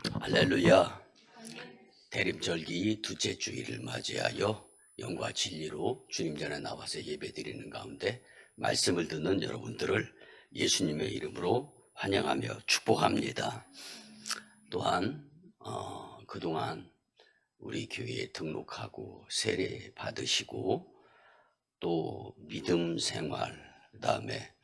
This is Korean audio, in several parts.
할렐루야. 대림절기 둘째 주일을 맞이하여 영과 진리로 주님 전에 나와서 예배드리는 가운데 말씀을 듣는 여러분들을 예수님의 이름으로 환영하며 축복합니다. 또한 그동안 우리 교회에 등록하고 세례 받으시고 또 믿음 생활, 그다음에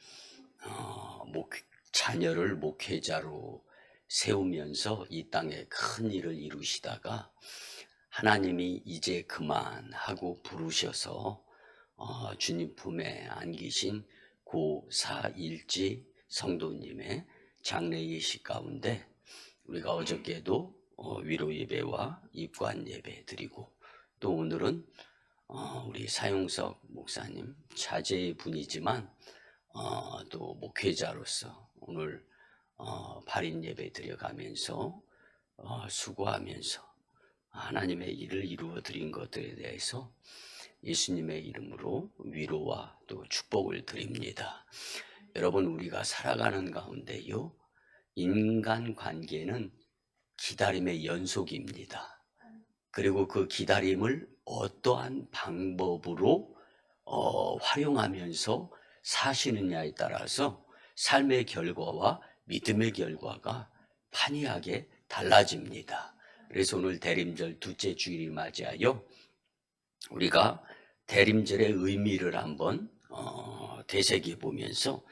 자녀를 목회자로 세우면서 이 땅에 큰 일을 이루시다가 하나님이 이제 그만하고 부르셔서 주님 품에 안기신 고사일지 성도님의 장례 예식 가운데 우리가 어저께도 위로 예배와 입관 예배 드리고 또 오늘은 우리 사용석 목사님 자제의 분이지만 또 목회자로서 오늘 발인 예배 드려가면서 수고하면서 하나님의 일을 이루어 드린 것들에 대해서 예수님의 이름으로 위로와 또 축복을 드립니다. 여러분, 우리가 살아가는 가운데요, 인간관계는 기다림의 연속입니다. 그리고 그 기다림을 어떠한 방법으로 활용하면서 사시느냐에 따라서 삶의 결과와 믿음의 결과가 판이하게 달라집니다. 그래서 오늘 대림절 둘째 주일을 맞이하여 우리가 대림절의 의미를 한번 되새겨 보면서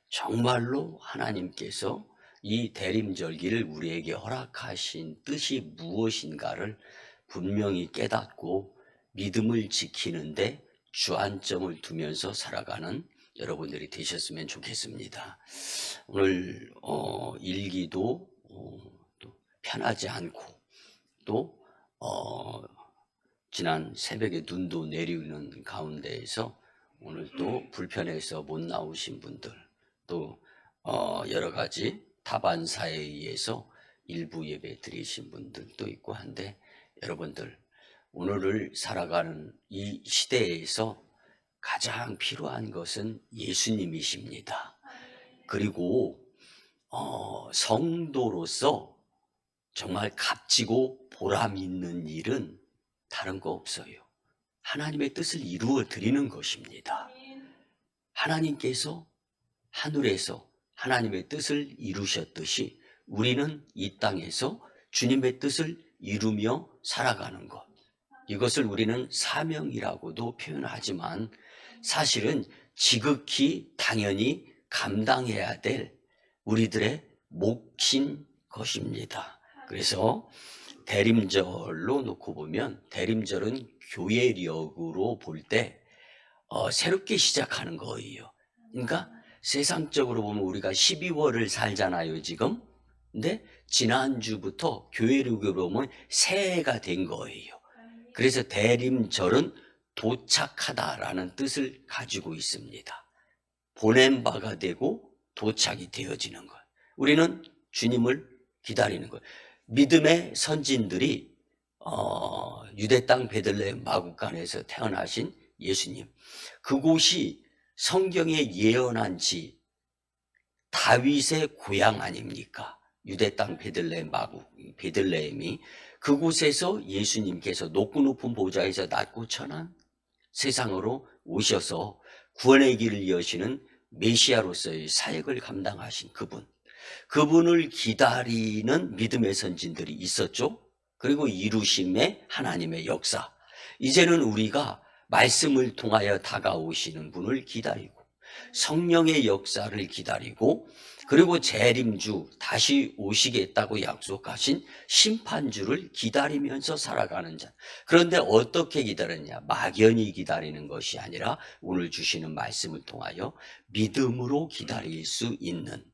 정말로 하나님께서 이 대림절기를 우리에게 허락하신 뜻이 무엇인가를 분명히 깨닫고 믿음을 지키는데 주안점을 두면서 살아가는 여러분들이 되셨으면 좋겠습니다. 오늘 일기도 또 편하지 않고 또 지난 새벽에 눈도 내리는 가운데에서 오늘 또 불편해서 못 나오신 분들, 또 여러 가지 다반사에 의해서 일부 예배 드리신 분들도 있고 한데, 여러분들 오늘을 살아가는 이 시대에서 가장 필요한 것은 예수님이십니다. 그리고 성도로서 정말 값지고 보람 있는 일은 다른 거 없어요. 하나님의 뜻을 이루어 드리는 것입니다. 하나님께서 하늘에서 하나님의 뜻을 이루셨듯이 우리는 이 땅에서 주님의 뜻을 이루며 살아가는 것, 이것을 우리는 사명이라고도 표현하지만 사실은 지극히 당연히 감당해야 될 우리들의 몫인 것입니다. 그래서 대림절로 놓고 보면 대림절은 교회력으로 볼 때 새롭게 시작하는 거예요. 그러니까 세상적으로 보면 우리가 12월을 살잖아요 지금. 근데 지난주부터 교회력으로 보면 새해가 된 거예요. 그래서 대림절은 도착하다라는 뜻을 가지고 있습니다. 보낸 바가 되고 도착이 되어지는 것. 우리는 주님을 기다리는 것. 믿음의 선진들이 유대 땅 베들레헴 마구간에서 태어나신 예수님, 그곳이 성경에 예언한 지 다윗의 고향 아닙니까? 유대 땅 베들레헴이 그곳에서 예수님께서 높고 보좌에서 낮고 천한 세상으로 오셔서 구원의 길을 여시는 메시아로서의 사역을 감당하신 그분을 기다리는 믿음의 선진들이 있었죠. 그리고 이루심의 하나님의 역사, 이제는 우리가 말씀을 통하여 다가오시는 분을 기다리고 성령의 역사를 기다리고 그리고 재림주 다시 오시겠다고 약속하신 심판주를 기다리면서 살아가는 자. 그런데 어떻게 기다렸냐? 막연히 기다리는 것이 아니라 오늘 주시는 말씀을 통하여 믿음으로 기다릴 수 있는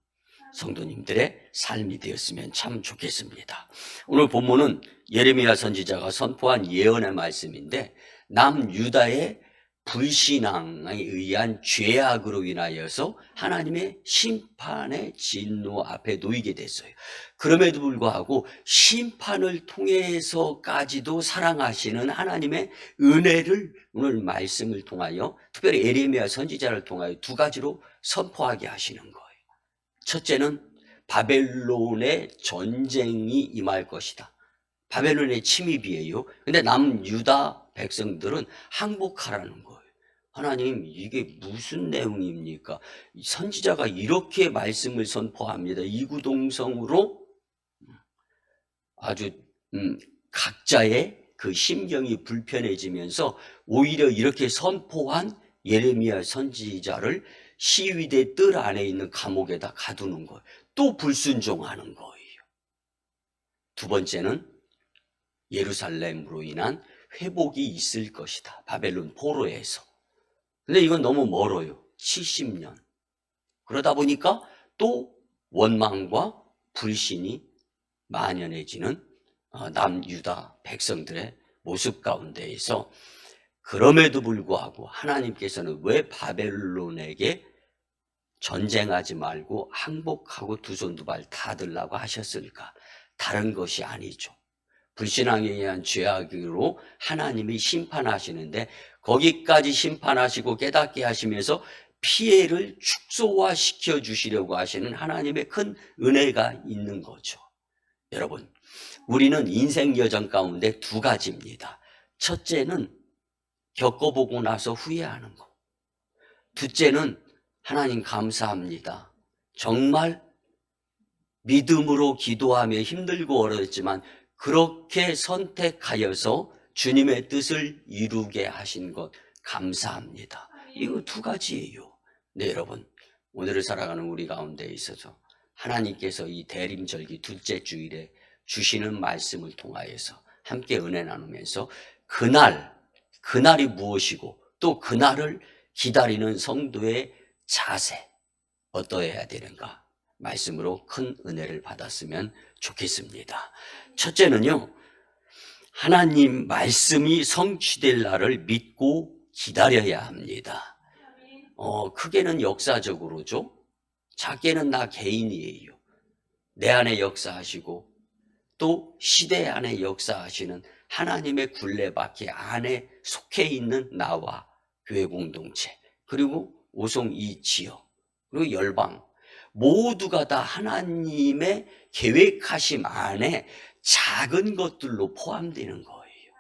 성도님들의 삶이 되었으면 참 좋겠습니다. 오늘 본문은 예레미야 선지자가 선포한 예언의 말씀인데, 남유다의 불신앙에 의한 죄악으로 인하여서 하나님의 심판의 진노 앞에 놓이게 됐어요. 그럼에도 불구하고 심판을 통해서까지도 사랑하시는 하나님의 은혜를 오늘 말씀을 통하여, 특별히 예레미야 선지자를 통하여 두 가지로 선포하게 하시는 거예요. 첫째는 바벨론의 전쟁이 임할 것이다. 바벨론의 침입이에요. 근데 남유다 백성들은 항복하라는 거예요. 하나님, 이게 무슨 내용입니까? 선지자가 이렇게 말씀을 선포합니다. 이구동성으로 아주 각자의 그 심경이 불편해지면서 오히려 이렇게 선포한 예레미야 선지자를 시위대 뜰 안에 있는 감옥에다 가두는 거예요. 또 불순종하는 거예요. 두 번째는 예루살렘으로 인한 회복이 있을 것이다. 바벨론 포로에서. 근데 이건 너무 멀어요. 70년. 그러다 보니까 또 원망과 불신이 만연해지는 남유다 백성들의 모습 가운데에서, 그럼에도 불구하고 하나님께서는 왜 바벨론에게 전쟁하지 말고 항복하고 두 손 두 발 다 들라고 하셨을까? 다른 것이 아니죠. 불신앙에 의한 죄악으로 하나님이 심판하시는데, 거기까지 심판하시고 깨닫게 하시면서 피해를 축소화시켜 주시려고 하시는 하나님의 큰 은혜가 있는 거죠. 여러분, 우리는 인생 여정 가운데 두 가지입니다. 첫째는 겪어보고 나서 후회하는 거. 둘째는 하나님 감사합니다. 정말 믿음으로 기도하며 힘들고 어렵지만 그렇게 선택하여서 주님의 뜻을 이루게 하신 것 감사합니다. 이거 두 가지예요. 네, 여러분, 오늘을 살아가는 우리 가운데 있어서 하나님께서 이 대림절기 둘째 주일에 주시는 말씀을 통하여서 함께 은혜 나누면서 그날이 무엇이고 또 그날을 기다리는 성도의 자세 어떠해야 되는가, 말씀으로 큰 은혜를 받았으면 좋겠습니다. 첫째는요, 하나님 말씀이 성취될 날을 믿고 기다려야 합니다. 크게는 역사적으로죠. 작게는 나 개인이에요. 내 안에 역사하시고 또 시대 안에 역사하시는 하나님의 굴레바퀴 안에 속해 있는 나와 교회 공동체, 그리고 오송 이 지역, 그리고 열방, 모두가 다 하나님의 계획하심 안에 작은 것들로 포함되는 거예요.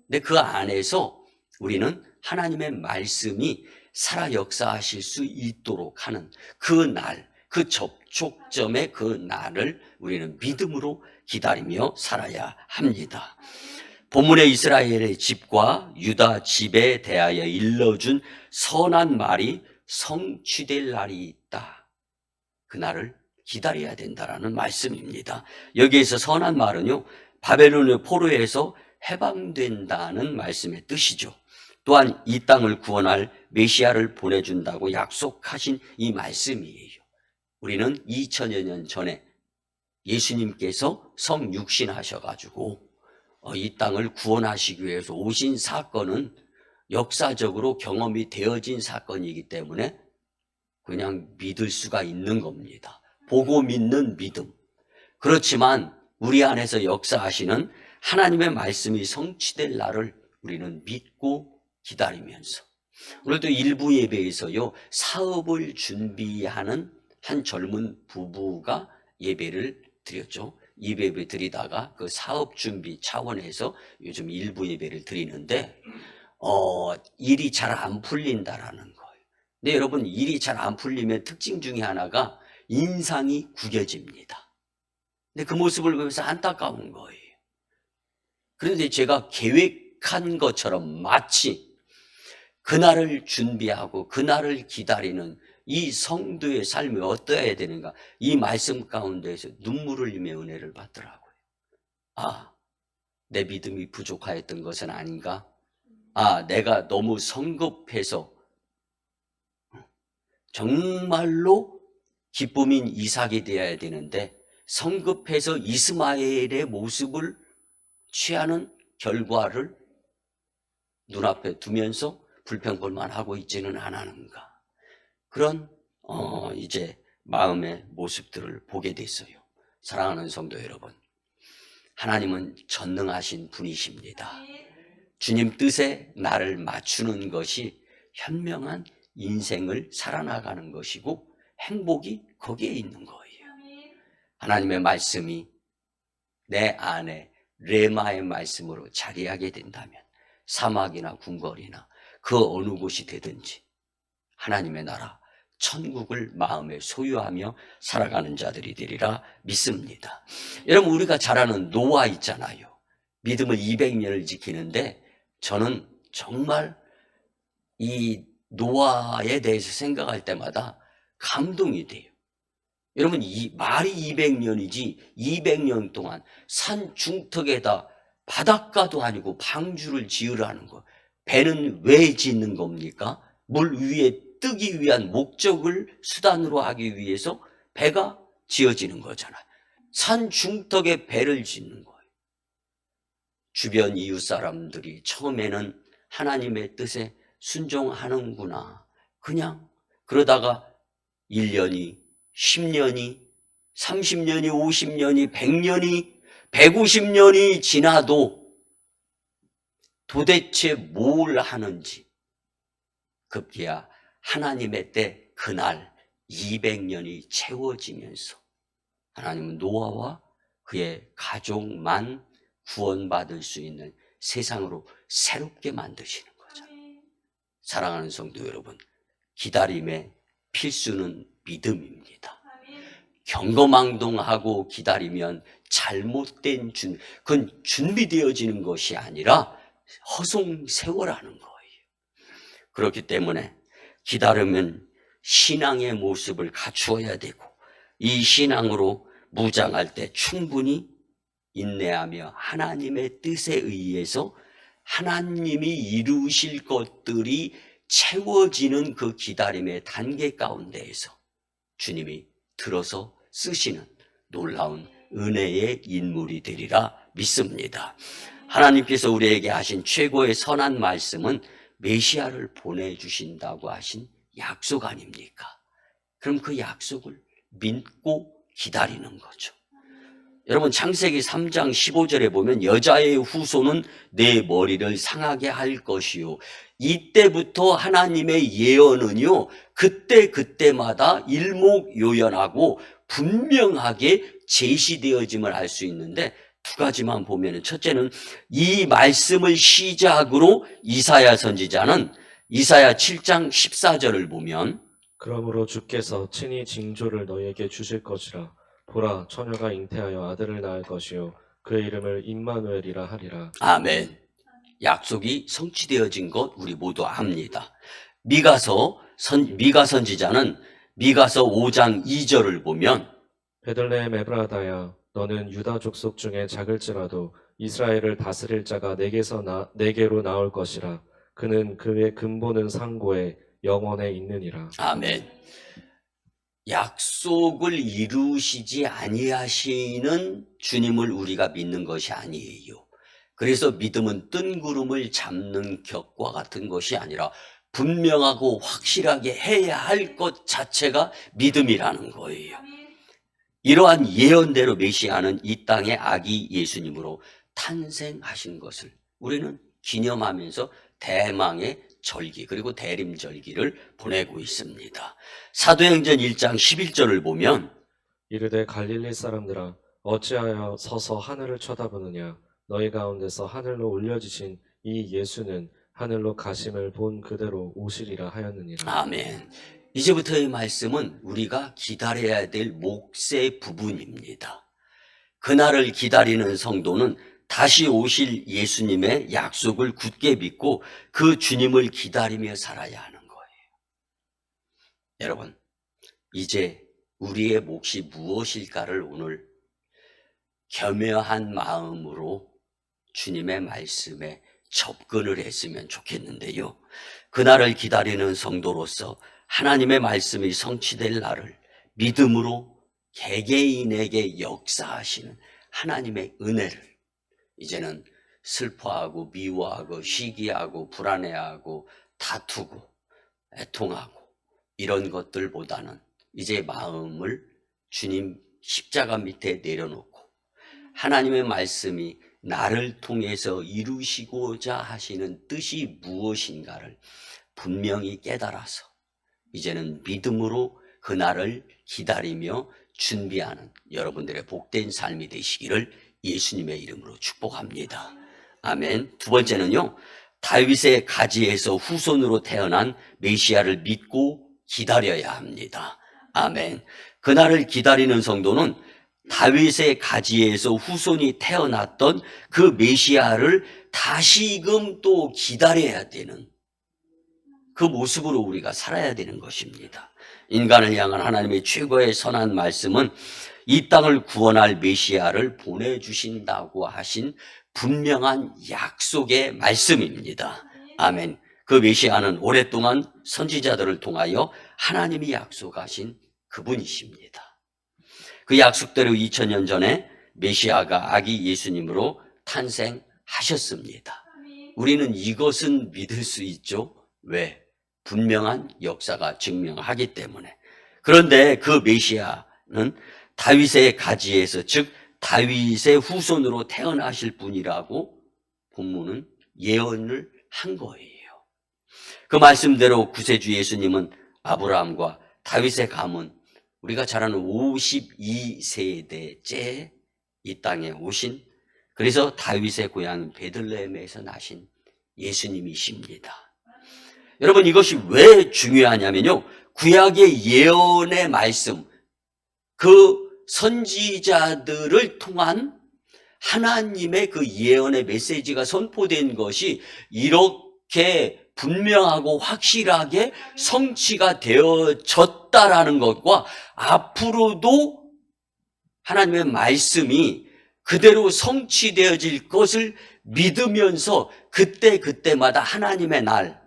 근데 그 안에서 우리는 하나님의 말씀이 살아 역사하실 수 있도록 하는 그 날, 그 접촉점의 그 날을 우리는 믿음으로 기다리며 살아야 합니다. 본문의 이스라엘의 집과 유다 집에 대하여 일러준 선한 말이 성취될 날이 있다. 그 날을 기다려야 된다라는 말씀입니다. 여기에서 선한 말은요, 바벨론의 포로에서 해방된다는 말씀의 뜻이죠. 또한 이 땅을 구원할 메시아를 보내준다고 약속하신 이 말씀이에요. 우리는 2000여 년 전에 예수님께서 성육신하셔가지고 이 땅을 구원하시기 위해서 오신 사건은 역사적으로 경험이 되어진 사건이기 때문에 그냥 믿을 수가 있는 겁니다. 보고 믿는 믿음. 그렇지만 우리 안에서 역사하시는 하나님의 말씀이 성취될 날을 우리는 믿고 기다리면서, 오늘도 일부 예배에서요, 사업을 준비하는 한 젊은 부부가 예배를 드렸죠. 예배 드리다가 그 사업 준비 차원에서 요즘 일부 예배를 드리는데 일이 잘 안 풀린다라는 거예요. 근데 여러분, 일이 잘 안 풀리면 특징 중에 하나가 인상이 구겨집니다. 근데 그 모습을 보면서 안타까운 거예요. 그런데 제가 계획한 것처럼 마치 그날을 준비하고 그날을 기다리는 이 성도의 삶이 어떠해야 되는가, 이 말씀 가운데에서 눈물을 흘리며 은혜를 받더라고요. 내 믿음이 부족하였던 것은 아닌가? 내가 너무 성급해서 정말로 기쁨인 이삭이 되어야 되는데 성급해서 이스마엘의 모습을 취하는 결과를 눈앞에 두면서 불평불만하고 있지는 않았는가, 그런 이제 마음의 모습들을 보게 됐어요. 사랑하는 성도 여러분, 하나님은 전능하신 분이십니다. 주님 뜻에 나를 맞추는 것이 현명한 인생을 살아나가는 것이고 행복이 거기에 있는 거예요. 하나님의 말씀이 내 안에 레마의 말씀으로 자리하게 된다면 사막이나 궁궐이나 그 어느 곳이 되든지 하나님의 나라 천국을 마음에 소유하며 살아가는 자들이 되리라 믿습니다. 여러분, 우리가 잘 아는 노아 있잖아요. 믿음을 200년을 지키는데 저는 정말 이 노아에 대해서 생각할 때마다 감동이 돼요. 여러분, 이 말이 200년이지 200년 동안 산 중턱에다 바닷가도 아니고 방주를 지으라는 거. 배는 왜 짓는 겁니까? 물 위에 뜨기 위한 목적을 수단으로 하기 위해서 배가 지어지는 거잖아요. 산 중턱에 배를 짓는 거예요. 주변 이웃 사람들이 처음에는 하나님의 뜻에 순종하는구나. 그냥 그러다가 1년이, 10년이, 30년이, 50년이, 100년이, 150년이 지나도 도대체 뭘 하는지 급기야 하나님의 때 그날 200년이 채워지면서 하나님은 노아와 그의 가족만 구원받을 수 있는 세상으로 새롭게 만드시는 거죠. 사랑하는 성도 여러분, 기다림의 필수는 믿음입니다. 경거망동하고 기다리면 잘못된 그건 준비되어지는 것이 아니라 허송세월하는 거예요. 그렇기 때문에 기다리면 신앙의 모습을 갖추어야 되고 이 신앙으로 무장할 때 충분히 인내하며 하나님의 뜻에 의해서 하나님이 이루실 것들이 채워지는 그 기다림의 단계 가운데에서 주님이 들어서 쓰시는 놀라운 은혜의 인물이 되리라 믿습니다. 하나님께서 우리에게 하신 최고의 선한 말씀은 메시아를 보내주신다고 하신 약속 아닙니까? 그럼 그 약속을 믿고 기다리는 거죠. 여러분, 창세기 3장 15절에 보면 여자의 후손은 내 머리를 상하게 할 것이요. 이때부터 하나님의 예언은요, 그때마다 일목요연하고 분명하게 제시되어짐을 알 수 있는데 두 가지만 보면은, 첫째는 이 말씀을 시작으로 이사야 선지자는 이사야 7장 14절을 보면 그러므로 주께서 친히 징조를 너희에게 주실 것이라. 보라, 처녀가 잉태하여 아들을 낳을 것이요 그의 이름을 임마누엘이라 하리라. 아멘. 약속이 성취되어진 것 우리 모두 압니다. 미가 선지자는 미가서 5장 2절을 보면 베들레헴 에브라다야, 너는 유다 족속 중에 작을지라도 이스라엘을 다스릴 자가 내게로 나올 것이라. 그는 그의 근본은 상고에 영원에 있느니라. 아멘. 약속을 이루시지 아니하시는 주님을 우리가 믿는 것이 아니에요. 그래서 믿음은 뜬구름을 잡는 격과 같은 것이 아니라 분명하고 확실하게 해야 할 것 자체가 믿음이라는 거예요. 이러한 예언대로 메시아는 이 땅의 아기 예수님으로 탄생하신 것을 우리는 기념하면서 대망의 절기 그리고 대림절기를 보내고 있습니다. 사도행전 1장 11절을 보면 이르되 갈릴리 사람들아, 어찌하여 서서 하늘을 쳐다보느냐. 너희 가운데서 하늘로 올려지신 이 예수는 하늘로 가심을 본 그대로 오시리라 하였느니라. 아멘. 이제부터의 말씀은 우리가 기다려야 될 몫의 부분입니다. 그날을 기다리는 성도는 다시 오실 예수님의 약속을 굳게 믿고 그 주님을 기다리며 살아야 하는 거예요. 여러분, 이제 우리의 몫이 무엇일까를 오늘 겸허한 마음으로 주님의 말씀에 접근을 했으면 좋겠는데요. 그날을 기다리는 성도로서 하나님의 말씀이 성취될 날을 믿음으로 개개인에게 역사하시는 하나님의 은혜를 이제는 슬퍼하고 미워하고 시기하고 불안해하고 다투고 애통하고 이런 것들보다는 이제 마음을 주님 십자가 밑에 내려놓고 하나님의 말씀이 나를 통해서 이루시고자 하시는 뜻이 무엇인가를 분명히 깨달아서 이제는 믿음으로 그날을 기다리며 준비하는 여러분들의 복된 삶이 되시기를 예수님의 이름으로 축복합니다. 아멘. 두 번째는요, 다윗의 가지에서 후손으로 태어난 메시아를 믿고 기다려야 합니다. 아멘. 그날을 기다리는 성도는 다윗의 가지에서 후손이 태어났던 그 메시아를 다시금 또 기다려야 되는 그 모습으로 우리가 살아야 되는 것입니다. 인간을 향한 하나님의 최고의 선한 말씀은 이 땅을 구원할 메시아를 보내주신다고 하신 분명한 약속의 말씀입니다. 아멘. 그 메시아는 오랫동안 선지자들을 통하여 하나님이 약속하신 그분이십니다. 그 약속대로 2000년 전에 메시아가 아기 예수님으로 탄생하셨습니다. 우리는 이것은 믿을 수 있죠. 왜? 분명한 역사가 증명하기 때문에. 그런데 그 메시아는 다윗의 가지에서, 즉 다윗의 후손으로 태어나실 분이라고 본문은 예언을 한 거예요. 그 말씀대로 구세주 예수님은 아브라함과 다윗의 가문, 우리가 잘 아는 52세대째 이 땅에 오신, 그래서 다윗의 고향 베들레헴에서 나신 예수님이십니다. 여러분, 이것이 왜 중요하냐면요, 구약의 예언의 말씀, 그 선지자들을 통한 하나님의 그 예언의 메시지가 선포된 것이 이렇게 분명하고 확실하게 성취가 되어졌다라는 것과 앞으로도 하나님의 말씀이 그대로 성취되어질 것을 믿으면서 그때마다 하나님의 날,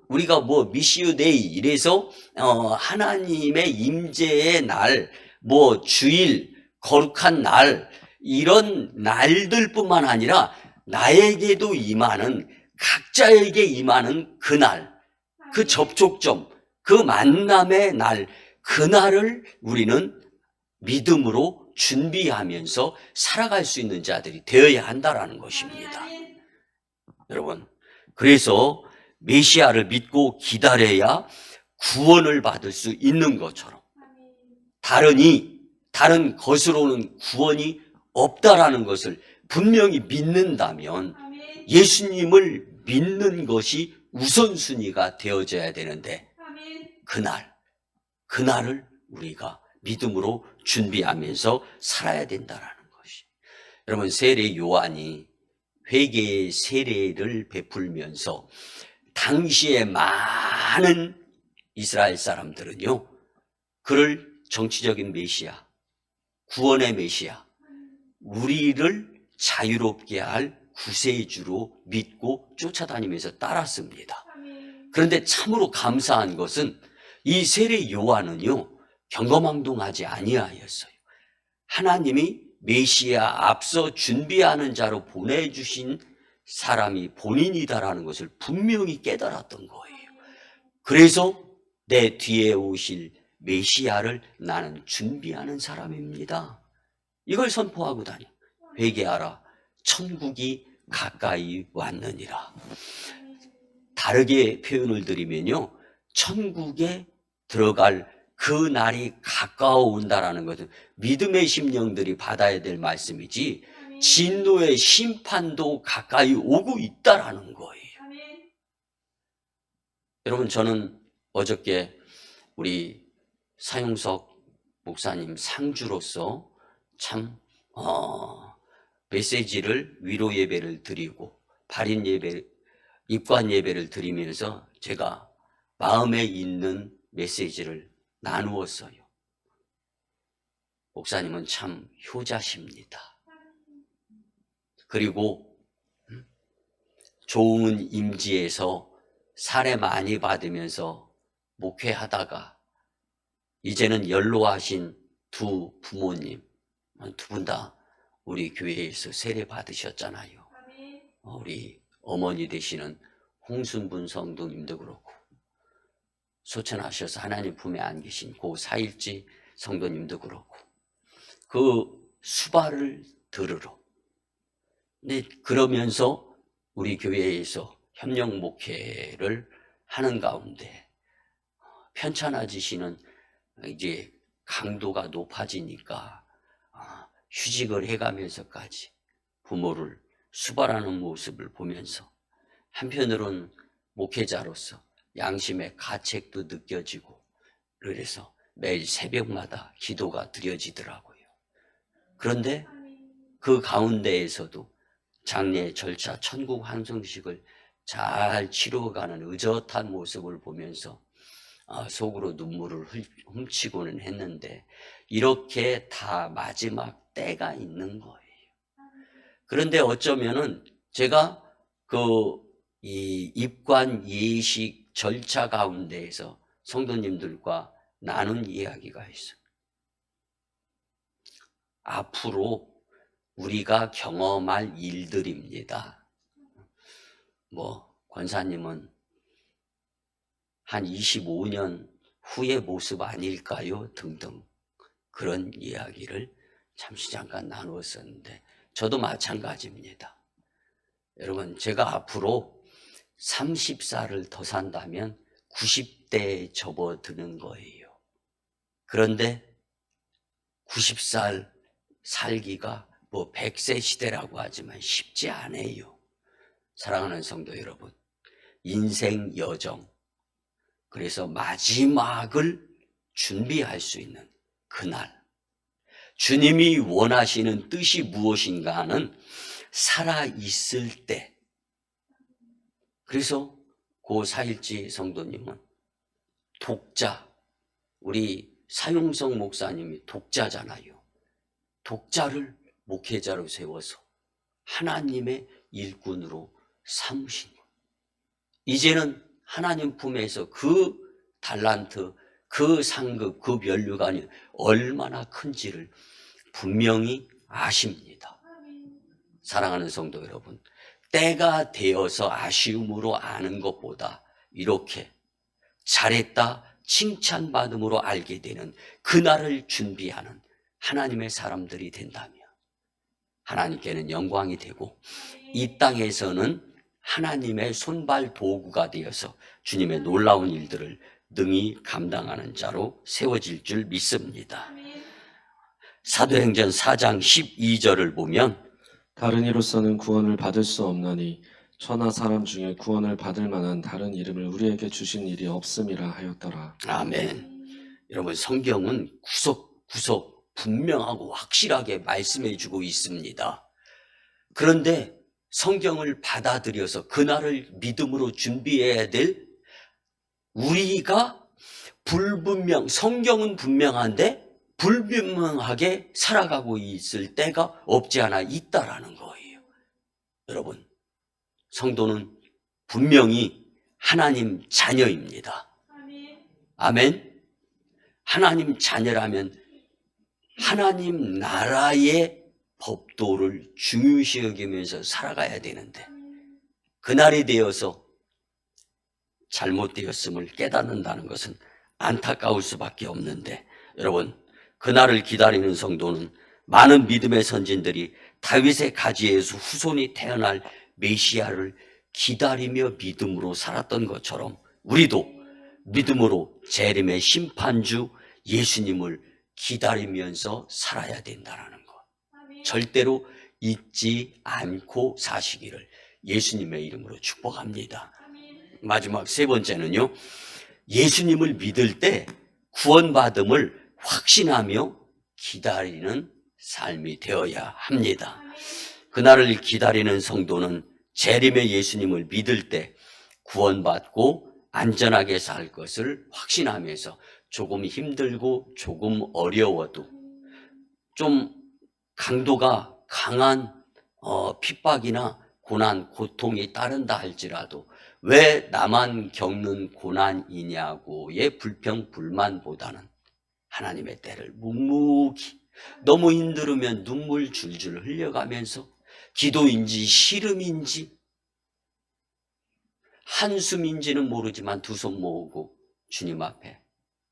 우리가 미시오 데이 이래서 하나님의 임재의 날, 주일, 거룩한 날, 이런 날들뿐만 아니라 나에게도 임하는, 각자에게 임하는 그날, 그 접촉점, 그 만남의 날, 그날을 우리는 믿음으로 준비하면서 살아갈 수 있는 자들이 되어야 한다라는 것입니다. 여러분, 그래서 메시아를 믿고 기다려야 구원을 받을 수 있는 것처럼 다른 것으로는 구원이 없다라는 것을 분명히 믿는다면 예수님을 믿는 것이 우선순위가 되어져야 되는데 그날을 우리가 믿음으로 준비하면서 살아야 된다라는 것이. 여러분, 세례 요한이 회개의 세례를 베풀면서 당시에 많은 이스라엘 사람들은요, 그를 정치적인 메시아, 구원의 메시아, 우리를 자유롭게 할 구세주로 믿고 쫓아다니면서 따랐습니다. 그런데 참으로 감사한 것은 이 세례 요한은요, 경거망동하지 아니하였어요. 하나님이 메시아 앞서 준비하는 자로 보내주신 사람이 본인이다라는 것을 분명히 깨달았던 거예요. 그래서 내 뒤에 오실 메시아를 나는 준비하는 사람입니다, 이걸 선포하고 다녀. 회개하라, 천국이 가까이 왔느니라. 다르게 표현을 드리면요, 천국에 들어갈 그 날이 가까워온다라는 것은 믿음의 심령들이 받아야 될 말씀이지, 진노의 심판도 가까이 오고 있다라는 거예요. 여러분, 저는 어저께 우리 사용석 목사님 상주로서 참 메시지를, 위로 예배를 드리고 발인 예배, 입관 예배를 드리면서 제가 마음에 있는 메시지를 나누었어요. 목사님은 참 효자십니다. 그리고 좋은 임지에서 사례 많이 받으면서 목회하다가 이제는 연로하신 두 부모님, 두 분 다 우리 교회에서 세례 받으셨잖아요. 우리 어머니 되시는 홍순분 성도님도 그렇고, 소천하셔서 하나님 품에 안 계신 고 사일지 성도님도 그렇고, 그 수발을 들으러. 근데 그러면서 우리 교회에서 협력 목회를 하는 가운데 편찮아지시는 이제 강도가 높아지니까 휴직을 해가면서까지 부모를 수발하는 모습을 보면서 한편으로는 목회자로서 양심의 가책도 느껴지고, 그래서 매일 새벽마다 기도가 드려지더라고요. 그런데 그 가운데에서도 장례 절차 천국 환송식을 잘 치러가는 의젓한 모습을 보면서 속으로 눈물을 훔치고는 했는데, 이렇게 다 마지막 때가 있는 거예요. 그런데 어쩌면은 제가 이 입관 예식 절차 가운데에서 성도님들과 나눈 이야기가 있어요. 앞으로 우리가 경험할 일들입니다. 권사님은 한 25년 후의 모습 아닐까요? 등등 그런 이야기를 잠시 잠깐 나누었었는데, 저도 마찬가지입니다. 여러분, 제가 앞으로 30살을 더 산다면 90대에 접어드는 거예요. 그런데 90살 살기가 100세 시대라고 하지만 쉽지 않아요. 사랑하는 성도 여러분, 인생 여정, 그래서 마지막을 준비할 수 있는 그날, 주님이 원하시는 뜻이 무엇인가는 살아있을 때, 그래서 고 4.1지 성도님은 독자, 우리 사용성 목사님이 독자잖아요. 독자를 목회자로 세워서 하나님의 일꾼으로 삼으신 것. 이제는 하나님 품에서 그 달란트, 그 상급, 그 면류관이 얼마나 큰지를 분명히 아십니다. 사랑하는 성도 여러분, 때가 되어서 아쉬움으로 아는 것보다 이렇게 잘했다 칭찬받음으로 알게 되는 그날을 준비하는 하나님의 사람들이 된다면 하나님께는 영광이 되고, 이 땅에서는 하나님의 손발 도구가 되어서 주님의 놀라운 일들을 능히 감당하는 자로 세워질 줄 믿습니다. 사도행전 4장 12절을 보면 다른 이로서는 구원을 받을 수 없나니 천하 사람 중에 구원을 받을 만한 다른 이름을 우리에게 주신 일이 없음이라 하였더라. 아멘. 여러분, 성경은 구석구석 분명하고 확실하게 말씀해 주고 있습니다. 그런데 성경을 받아들여서 그날을 믿음으로 준비해야 될 우리가 성경은 분명한데 불분명하게 살아가고 있을 때가 없지 않아 있다라는 거예요. 여러분, 성도는 분명히 하나님 자녀입니다. 아멘. 하나님 자녀라면 하나님 나라의 법도를 중요시 여기면서 살아가야 되는데, 그날이 되어서 잘못되었음을 깨닫는다는 것은 안타까울 수밖에 없는데, 여러분, 그날을 기다리는 성도는 많은 믿음의 선진들이 다윗의 가지에서 후손이 태어날 메시아를 기다리며 믿음으로 살았던 것처럼 우리도 믿음으로 재림의 심판주 예수님을 기다리면서 살아야 된다는 것, 절대로 잊지 않고 사시기를 예수님의 이름으로 축복합니다. 마지막 세 번째는요, 예수님을 믿을 때 구원받음을 확신하며 기다리는 삶이 되어야 합니다. 그날을 기다리는 성도는 재림의 예수님을 믿을 때 구원받고 안전하게 살 것을 확신하면서 조금 힘들고 조금 어려워도, 좀 강도가 강한 핍박이나 고난, 고통이 따른다 할지라도 왜 나만 겪는 고난이냐고의 불평, 불만보다는 하나님의 때를 묵묵히, 너무 힘들으면 눈물 줄줄 흘려가면서 기도인지 시름인지 한숨인지는 모르지만 두 손 모으고 주님 앞에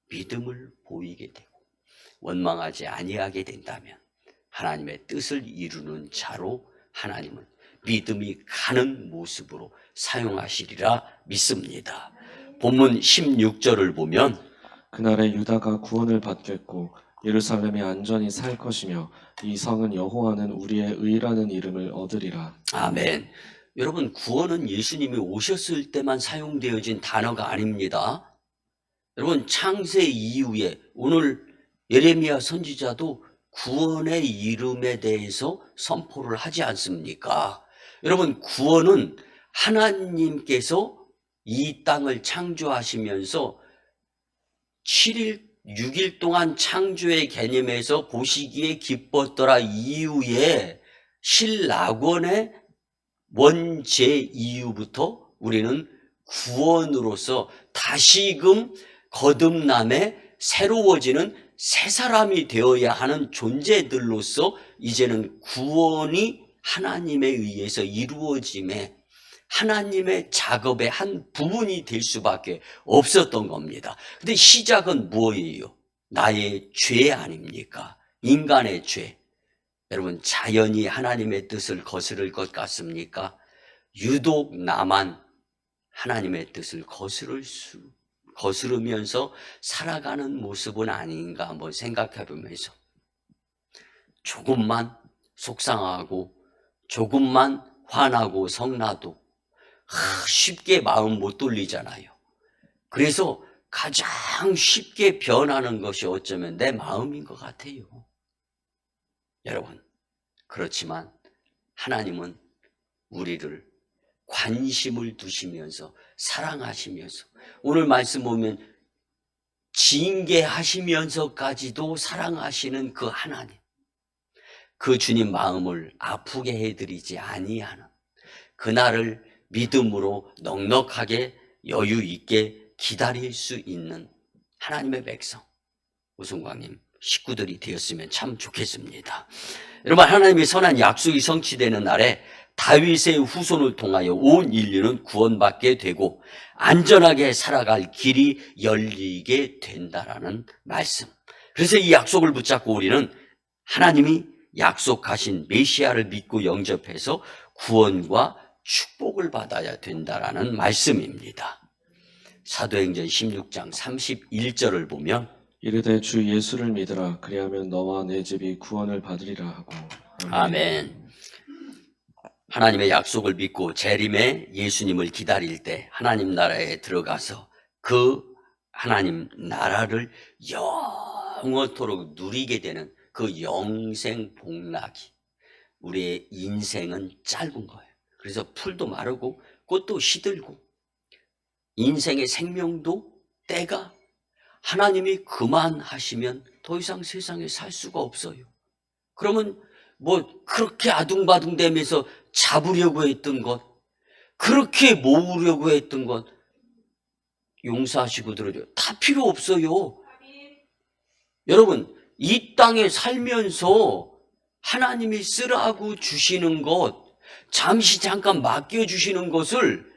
믿음을 보이게 되고 원망하지 아니하게 된다면 하나님의 뜻을 이루는 자로 하나님은 믿음이 가는 모습으로 사용하시리라 믿습니다. 본문 16절을 보면 그날에 유다가 구원을 받겠고 예루살렘이 안전히 살 것이며 이 성은 여호와는 우리의 의라는 이름을 얻으리라. 아멘. 여러분, 구원은 예수님이 오셨을 때만 사용되어진 단어가 아닙니다. 여러분, 창세 이후에 오늘 예레미야 선지자도 구원의 이름에 대해서 선포를 하지 않습니까? 여러분, 구원은 하나님께서 이 땅을 창조하시면서 7일, 6일 동안 창조의 개념에서 보시기에 기뻤더라 이후에 신락원의 원죄 이후부터 우리는 구원으로서 다시금 거듭남에 새로워지는 새 사람이 되어야 하는 존재들로서 이제는 구원이 하나님에 의해서 이루어짐에 하나님의 작업의 한 부분이 될 수밖에 없었던 겁니다. 근데 시작은 뭐예요? 나의 죄 아닙니까? 인간의 죄. 여러분, 자연이 하나님의 뜻을 거스를 것 같습니까? 유독 나만 하나님의 뜻을 거스르면서 살아가는 모습은 아닌가 한번 생각해 보면서 조금만 속상하고 조금만 화나고 성나도 쉽게 마음 못 돌리잖아요. 그래서 가장 쉽게 변하는 것이 어쩌면 내 마음인 것 같아요. 여러분, 그렇지만 하나님은 우리를 관심을 두시면서 사랑하시면서 오늘 말씀 보면 징계하시면서까지도 사랑하시는 그 하나님, 그 주님 마음을 아프게 해드리지 아니하는 그날을 믿음으로 넉넉하게 여유 있게 기다릴 수 있는 하나님의 백성 우승광님 식구들이 되었으면 참 좋겠습니다. 여러분, 하나님의 선한 약속이 성취되는 날에 다윗의 후손을 통하여 온 인류는 구원받게 되고 안전하게 살아갈 길이 열리게 된다라는 말씀. 그래서 이 약속을 붙잡고 우리는 하나님이 약속하신 메시아를 믿고 영접해서 구원과 축복을 받아야 된다라는 말씀입니다. 사도행전 16장 31절을 보면 이르되 주 예수를 믿으라. 그리하면 너와 내 집이 구원을 받으리라 하고. 아멘. 하나님의 약속을 믿고 재림의 예수님을 기다릴 때 하나님 나라에 들어가서 그 하나님 나라를 영원토록 누리게 되는 그 영생 복락이 우리의 인생은 짧은 거예요. 그래서 풀도 마르고 꽃도 시들고 인생의 생명도 때가 하나님이 그만하시면 더 이상 세상에 살 수가 없어요. 그러면 뭐 그렇게 아둥바둥대면서 잡으려고 했던 것, 그렇게 모으려고 했던 것 용서하시고 들어줘요. 다 필요 없어요. 여러분, 이 땅에 살면서 하나님이 쓰라고 주시는 것, 잠시 잠깐 맡겨주시는 것을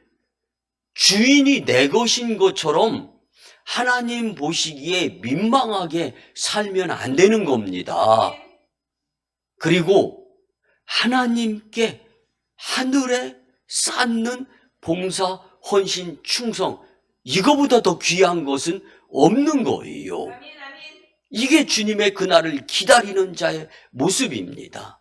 주인이 내 것인 것처럼 하나님 보시기에 민망하게 살면 안 되는 겁니다. 그리고 하나님께 하늘에 쌓는 봉사, 헌신, 충성, 이거보다 더 귀한 것은 없는 거예요. 이게 주님의 그날을 기다리는 자의 모습입니다.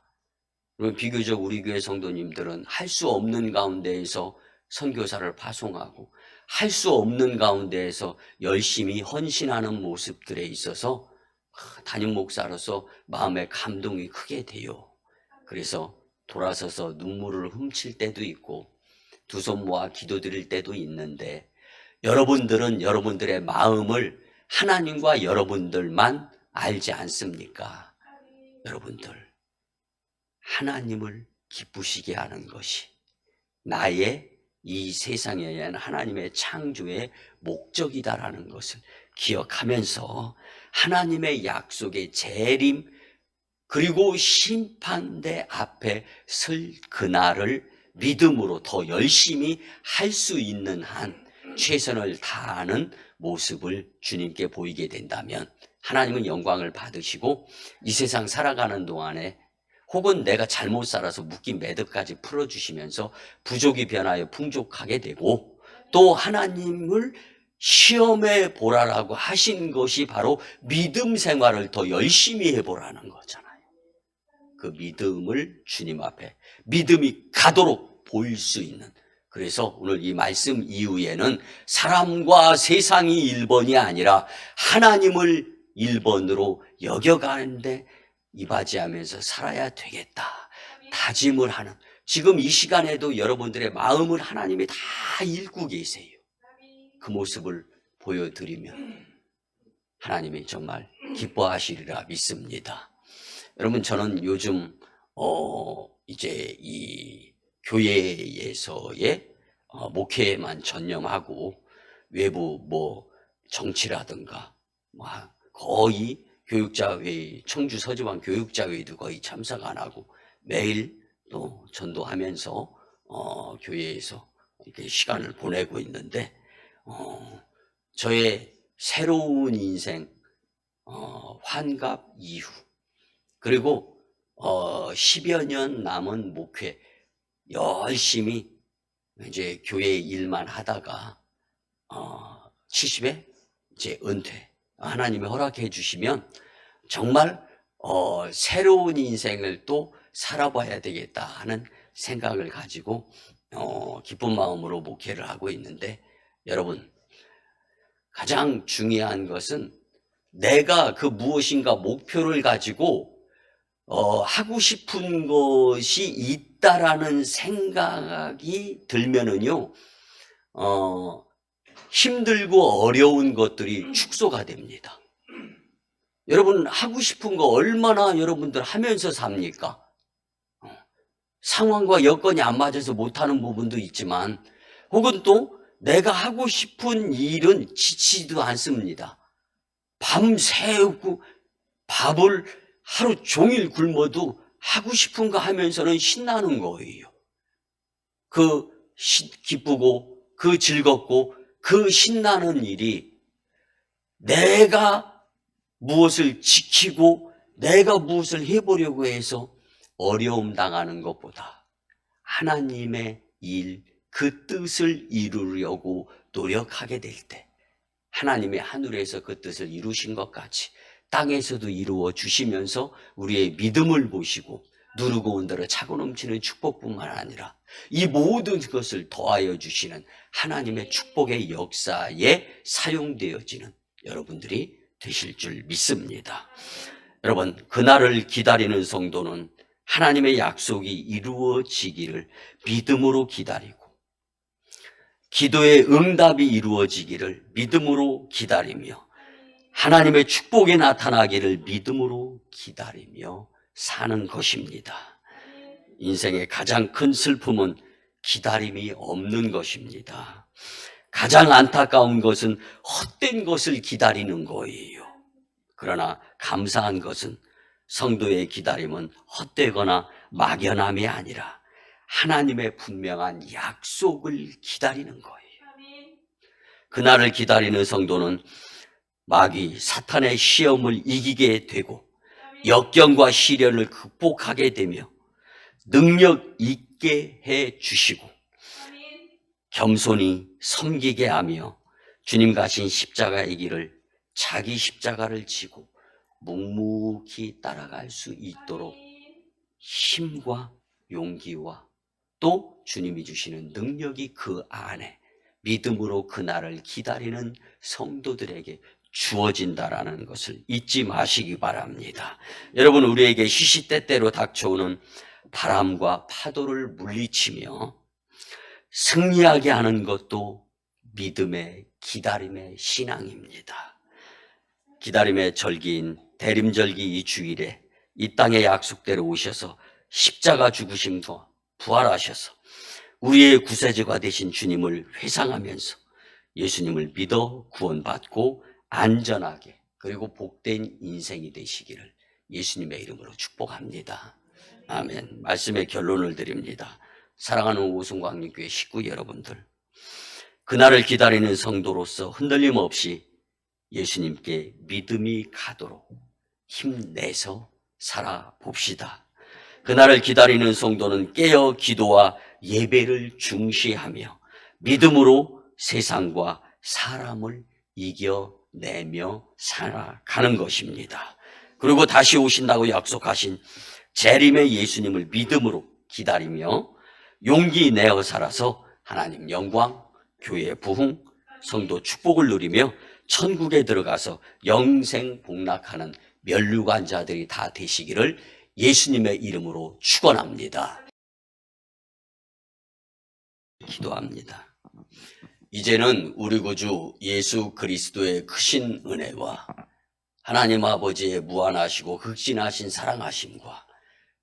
그럼 비교적 우리 교회 성도님들은 할 수 없는 가운데에서 선교사를 파송하고 할 수 없는 가운데에서 열심히 헌신하는 모습들에 있어서 담임 목사로서 마음의 감동이 크게 돼요. 그래서 돌아서서 눈물을 훔칠 때도 있고 두 손 모아 기도드릴 때도 있는데 여러분들은 여러분들의 마음을 하나님과 여러분들만 알지 않습니까? 여러분들, 하나님을 기쁘시게 하는 것이 나의 이 세상에 의한 하나님의 창조의 목적이다라는 것을 기억하면서 하나님의 약속의 재림 그리고 심판대 앞에 설 그날을 믿음으로 더 열심히 할 수 있는 한 최선을 다하는 모습을 주님께 보이게 된다면 하나님은 영광을 받으시고 이 세상 살아가는 동안에 혹은 내가 잘못 살아서 묶인 매듭까지 풀어주시면서 부족이 변하여 풍족하게 되고 또 하나님을 시험해 보라라고 하신 것이 바로 믿음 생활을 더 열심히 해보라는 거잖아요. 그 믿음을 주님 앞에 믿음이 가도록 보일 수 있는, 그래서 오늘 이 말씀 이후에는 사람과 세상이 1번이 아니라 하나님을 1번으로 여겨가는데 이바지하면서 살아야 되겠다 다짐을 하는, 지금 이 시간에도 여러분들의 마음을 하나님이 다 읽고 계세요. 그 모습을 보여드리면 하나님이 정말 기뻐하시리라 믿습니다. 여러분, 저는 요즘 이제 이 교회에서의 목회에만 전념하고 외부 정치라든가 거의 교육자회의, 청주 서지방 교육자회의도 거의 참석 안 하고 매일 또 전도하면서 교회에서 이렇게 시간을 보내고 있는데, 저의 새로운 인생 환갑 이후, 그리고 10여 년 남은 목회 열심히 이제 교회 일만 하다가 70에 이제 은퇴 하나님이 허락해 주시면 정말 새로운 인생을 또 살아봐야 되겠다 하는 생각을 가지고 기쁜 마음으로 목회를 하고 있는데, 여러분, 가장 중요한 것은 내가 그 무엇인가 목표를 가지고 하고 싶은 것이 있다라는 생각이 들면은요, 힘들고 어려운 것들이 축소가 됩니다. 여러분, 하고 싶은 거 얼마나 여러분들 하면서 삽니까? 상황과 여건이 안 맞아서 못하는 부분도 있지만, 혹은 또 내가 하고 싶은 일은 지치지도 않습니다. 밤새우고 밥을 하루 종일 굶어도 하고 싶은 거 하면서는 신나는 거예요. 그 기쁘고 그 즐겁고 그 신나는 일이 내가 무엇을 지키고 내가 무엇을 해보려고 해서 어려움 당하는 것보다 하나님의 일, 그 뜻을 이루려고 노력하게 될 때 하나님이 하늘에서 그 뜻을 이루신 것 같이 땅에서도 이루어 주시면서 우리의 믿음을 보시고 누르고 온 대로 차고 넘치는 축복뿐만 아니라 이 모든 것을 더하여 주시는 하나님의 축복의 역사에 사용되어지는 여러분들이 되실 줄 믿습니다. 여러분, 그날을 기다리는 성도는 하나님의 약속이 이루어지기를 믿음으로 기다리고 기도의 응답이 이루어지기를 믿음으로 기다리며 하나님의 축복이 나타나기를 믿음으로 기다리며 사는 것입니다. 인생의 가장 큰 슬픔은 기다림이 없는 것입니다. 가장 안타까운 것은 헛된 것을 기다리는 거예요. 그러나 감사한 것은 성도의 기다림은 헛되거나 막연함이 아니라 하나님의 분명한 약속을 기다리는 거예요. 그날을 기다리는 성도는 마귀 사탄의 시험을 이기게 되고 역경과 시련을 극복하게 되며 능력 있게 해 주시고 겸손히 섬기게 하며 주님 가신 십자가의 길을 자기 십자가를 지고 묵묵히 따라갈 수 있도록 힘과 용기와 또 주님이 주시는 능력이 그 안에 믿음으로 그날을 기다리는 성도들에게 주어진다라는 것을 잊지 마시기 바랍니다. 여러분, 우리에게 시시때때로 닥쳐오는 바람과 파도를 물리치며 승리하게 하는 것도 믿음의 기다림의 신앙입니다. 기다림의 절기인 대림절기 이 주일에 이 땅의 약속대로 오셔서 십자가 죽으심과 부활하셔서 우리의 구세주가 되신 주님을 회상하면서 예수님을 믿어 구원받고 안전하게 그리고 복된 인생이 되시기를 예수님의 이름으로 축복합니다. 아멘. 말씀의 결론을 드립니다. 사랑하는 오순광림교회 식구 여러분들, 그날을 기다리는 성도로서 흔들림 없이 예수님께 믿음이 가도록 힘내서 살아봅시다. 그날을 기다리는 성도는 깨어 기도와 예배를 중시하며 믿음으로 세상과 사람을 이겨내며 살아가는 것입니다. 그리고 다시 오신다고 약속하신 재림의 예수님을 믿음으로 기다리며 용기 내어 살아서 하나님 영광, 교회 부흥, 성도 축복을 누리며 천국에 들어가서 영생 복락하는 면류관 자들이 다 되시기를 예수님의 이름으로 축원합니다. 기도합니다. 이제는 우리 구주 예수 그리스도의 크신 은혜와 하나님 아버지의 무한하시고 극진하신 사랑하심과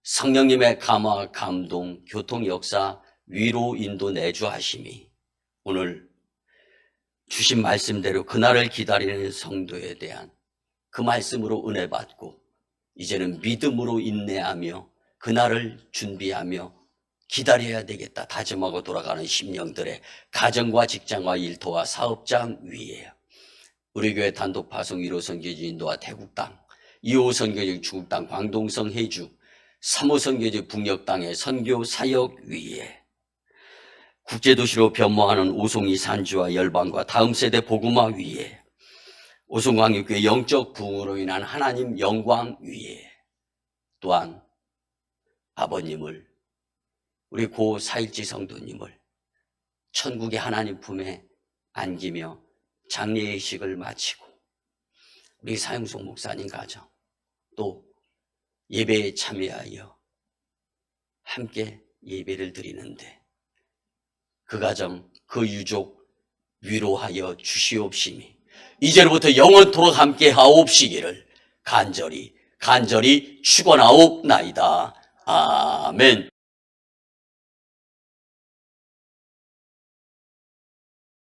성령님의 감화, 감동, 교통 역사, 위로, 인도, 내주하심이 오늘 주신 말씀대로 그날을 기다리는 성도에 대한 그 말씀으로 은혜 받고 이제는 믿음으로 인내하며 그날을 준비하며 기다려야 되겠다 다짐하고 돌아가는 심령들의 가정과 직장과 일터와 사업장 위에 우리 교회 단독 파송 1호 선교지 인도와 태국 땅, 2호 선교지 중국 땅, 광동성 해주, 3호 선교지 북녘 땅의 선교 사역 위에 국제도시로 변모하는 오송이 산지와 열방과 다음 세대 복음화 위에 오송광역교회 영적 부흥으로 인한 하나님 영광 위에 또한 아버님을 우리 고 4.1지 성도님을 천국의 하나님 품에 안기며 장례의식을 마치고 우리 사형송 목사님 가정 또 예배에 참여하여 함께 예배를 드리는데 그 가정, 그 유족 위로하여 주시옵시니 이제로부터 영원토록 함께 하옵시기를 간절히 축원하옵나이다. 아멘.